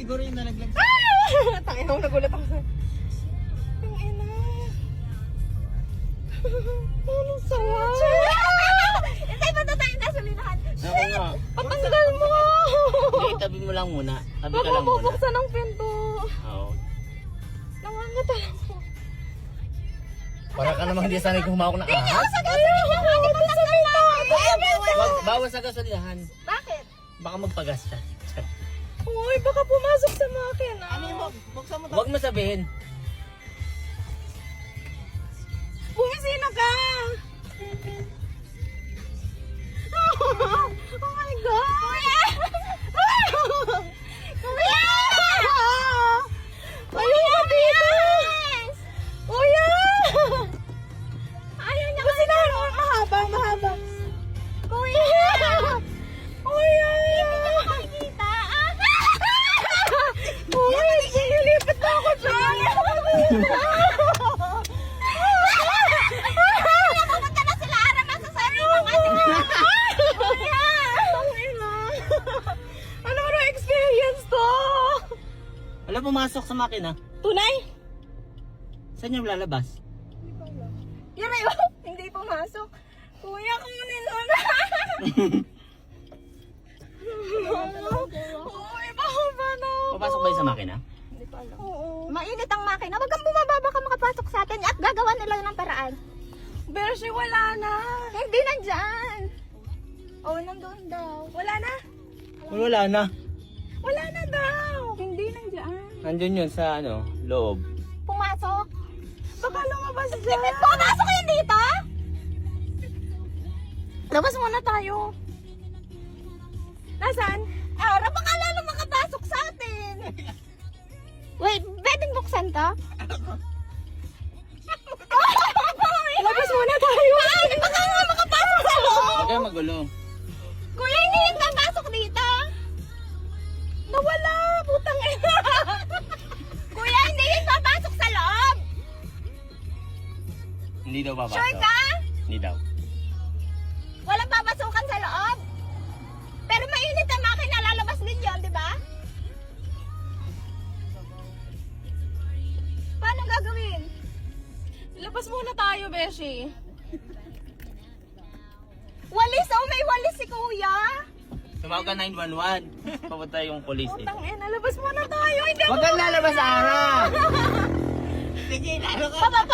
siguro yung nalaglag. Tangin ako, nagulat ako sa... Ang ina. Anong sawa? Hindi ba ito tayo gasolinahan? Ako nga. Patanggal mo! Hindi, tabi mo lang muna. Tabi ka Baka lang muna. bubuksan ang pinto. Oo. Nangangata lang po. Para ka namang hindi sanay humawak ng ahas. Sa gasolinahan, hindi mo tanggal na. Bawas sa gasolinahan. Bakit? Baka magpagas siya. Uy, baka pumasok sa makina. Ano yung buksan mo? Huwag mo sabihin. Bumisina ka! Oh my God! Kuya! Kuya! Ayaw ka dito! Yes! Kuya! Ayaw niya Kasi na, mahaba, mahaba. Kuya! Kuya! Nakikita. Kuya, nilipit na ako dyan. Pumunta na sila Ara na sa sarili ng ating Kuya! Ano ba na experience to? Wala pumasok sa makina. Tunay? Saan niya lalabas? Yan ay, hindi pumasok. Kuya, kunin mo na. Uy, baka ba na? Papasok ba yun sa makina? Oo. Mainit ang makina. Huwag kang bumaba, baka makapasok sa atin at gagawa nila ng paraan. Bershe, wala na. Hindi nandyan. Oh, nandun daw. Wala na? Wala na. Wala na daw. Hindi nandyan. Nandun yun sa loob. Pumasok. Baka lumabas dyan. Pumasok yun dito? Labas muna tayo. Nasaan? Ara, baka lalo makapasok sa atin. Wait, pwedeng buksan to? Labas muna tayo. Baka nga makapasok sa loob. Huwag kang magulo. Kuya, hindi yung papasok dito. Nawala. Putang ina. Kuya, hindi yung papasok sa loob. Hindi daw papasok. Sure ka? Hindi daw. Walang papasukan sa loob. Pero mainit ang makina, lalabas din yun, di ba? Paano gagawin? Labas muna tayo, Beshi. Walis, oh, may walis si kuya. Tumawag ka 911. Papunta yung police eh. Putang ina. Labas muna tayo. Hindi ako. Huwag kang lalabas, Ara! Sige, lalo ka.